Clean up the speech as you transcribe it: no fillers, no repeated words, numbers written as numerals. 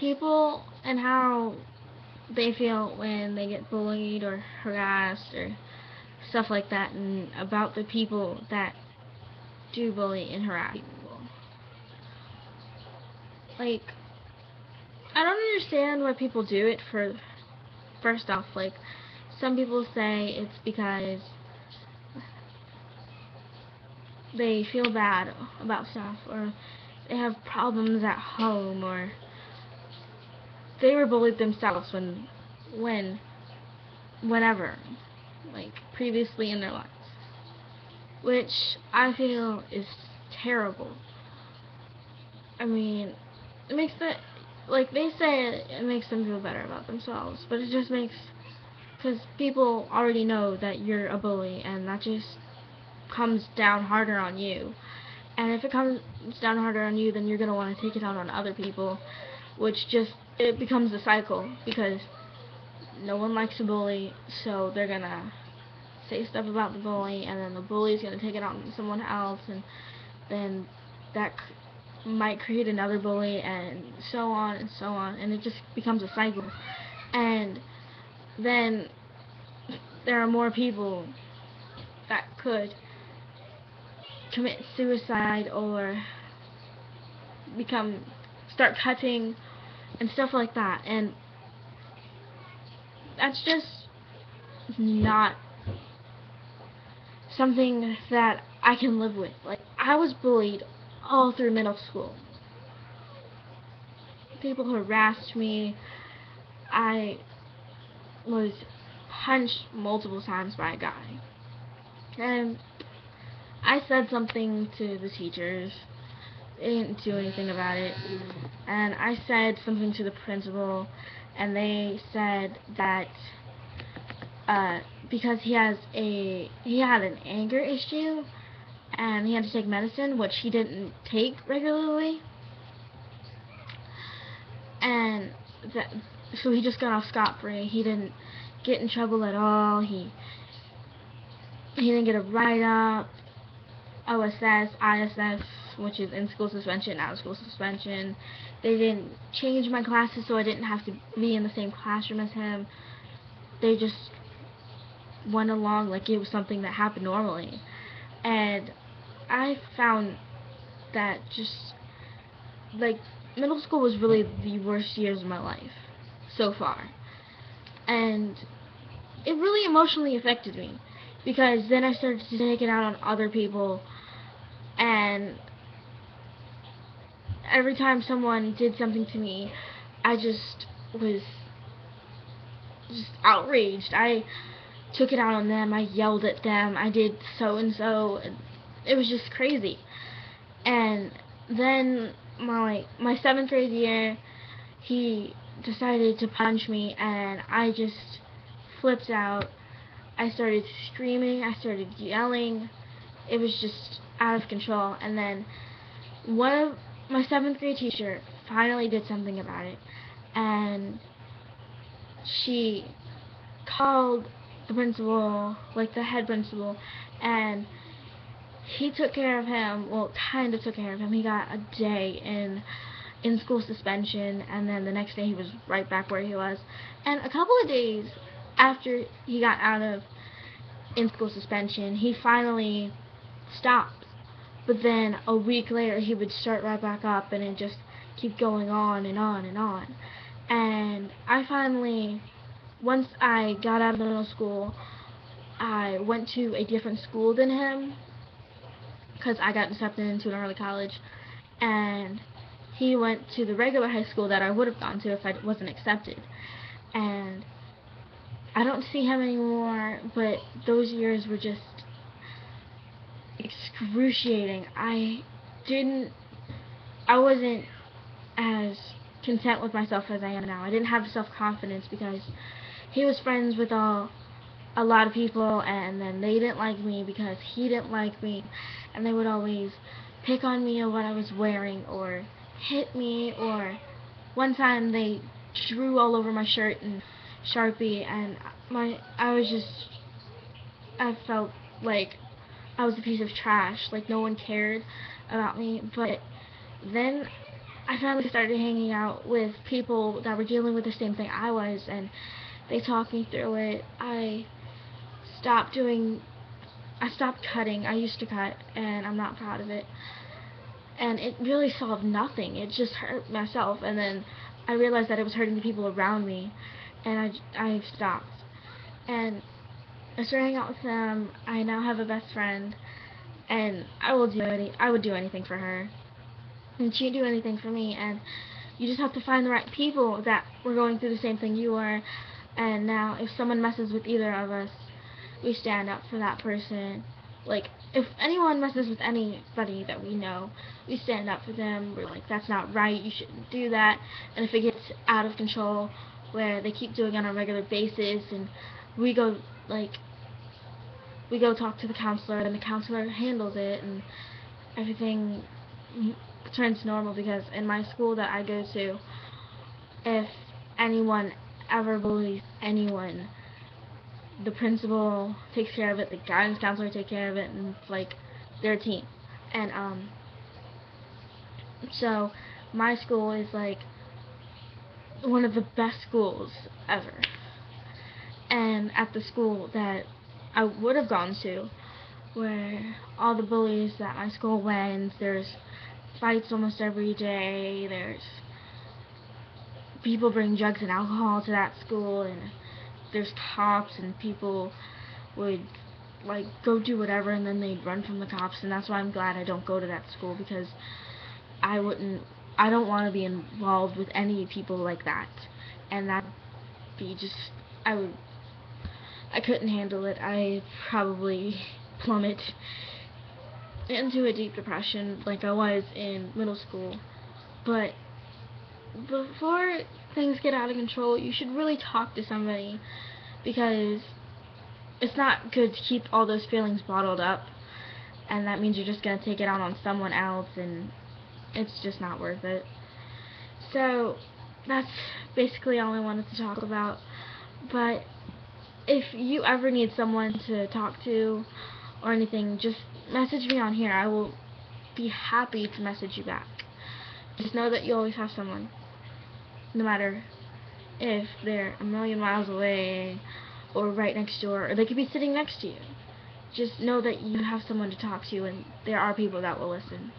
people and how they feel when they get bullied or harassed or stuff like that, and about the people that do bully and harass people. Like, I don't understand why people do it. For first off, like, some people say it's because they feel bad about stuff, or they have problems at home, or they were bullied themselves when whenever, like, previously in their lives, which I feel is terrible. I mean, it makes the, like, they say it makes them feel better about themselves, but it just makes, because people already know that you're a bully, and that just comes down harder on you. And if it comes down harder on you, then you're gonna want to take it out on other people, which just, it becomes a cycle, because no one likes a bully, so they're gonna say stuff about the bully, and then the bully's gonna take it out on someone else, and then that might create another bully, and so on, and it just becomes a cycle. And then there are more people that could commit suicide or become start cutting and stuff like that, and that's just not something that I can live with. Like, I was bullied all through middle school. People harassed me. I was punched multiple times by a guy. And I said something to the teachers. They didn't do anything about it. And I said something to the principal, and they said that because he had an anger issue, and he had to take medicine, which he didn't take regularly, and that, so he just got off scot-free. He didn't get in trouble at all. He didn't get a write-up, OSS, ISS, which is in-school suspension, out-of-school suspension. They didn't change my classes, so I didn't have to be in the same classroom as him. They just went along like it was something that happened normally. And I found that just, like, middle school was really the worst years of my life so far. And it really emotionally affected me, because then I started to take it out on other people, and every time someone did something to me, I just was just outraged. I took it out on them. I yelled at them. I did so and so. It was just crazy. And then my 7th grade year, he decided to punch me, and I just flipped out. I started screaming. I started yelling. It was just out of control. And then one of my 7th grade teacher finally did something about it, and she called the principal, like the head principal, and he took care of him. Well, kind of took care of him. He got a day in school suspension, and then the next day he was right back where he was. And a couple of days after he got out of in school suspension, he finally stopped. But then a week later, he would start right back up, and it just keep going on and on and on. And I finally, once I got out of middle school, I went to a different school than him, because I got accepted into an early college, and he went to the regular high school that I would have gone to if I wasn't accepted. And I don't see him anymore, but those years were just excruciating. I wasn't as content with myself as I am now. I didn't have self-confidence, because he was friends with a lot of people, and then they didn't like me because he didn't like me, and they would always pick on me or what I was wearing, or hit me, or one time they drew all over my shirt in Sharpie, and I felt like I was a piece of trash, like no one cared about me. But then I finally started hanging out with people that were dealing with the same thing I was, and they talked me through it. Stopped doing I stopped cutting. I used to cut, and I'm not proud of it. And it really solved nothing. It just hurt myself, and then I realized that it was hurting the people around me, and I stopped. And I started hanging out with them. I now have a best friend, and I would do anything for her, and she'd do anything for me. And you just have to find the right people that were going through the same thing you were. And now, if someone messes with either of us, we stand up for that person. Like, if anyone messes with anybody that we know, we stand up for them. We're like, that's not right, you shouldn't do that. And if it gets out of control, where they keep doing it on a regular basis, and we go, like, we go talk to the counselor, and the counselor handles it, and everything turns normal. Because in my school that I go to, if anyone ever bullies anyone, the principal takes care of it, the guidance counselor takes care of it, and it's like their team. And so my school is like one of the best schools ever. And at the school that I would have gone to, where all the bullies that my school wins, there's fights almost every day, there's people bring drugs and alcohol to that school, and there's cops, and people would like go do whatever, and then they'd run from the cops. And that's why I'm glad I don't go to that school, because I don't want to be involved with any people like that. And that'd be just, I couldn't handle it. I'd probably plummet into a deep depression like I was in middle school. But before things get out of control, you should really talk to somebody, because it's not good to keep all those feelings bottled up, and that means you're just going to take it out on someone else, and it's just not worth it. So that's basically all I wanted to talk about. But if you ever need someone to talk to or anything, just message me on here. I will be happy to message you back. Just know that you always have someone, no matter if they're a million miles away or right next door, or they could be sitting next to you. Just know that you have someone to talk to, and there are people that will listen.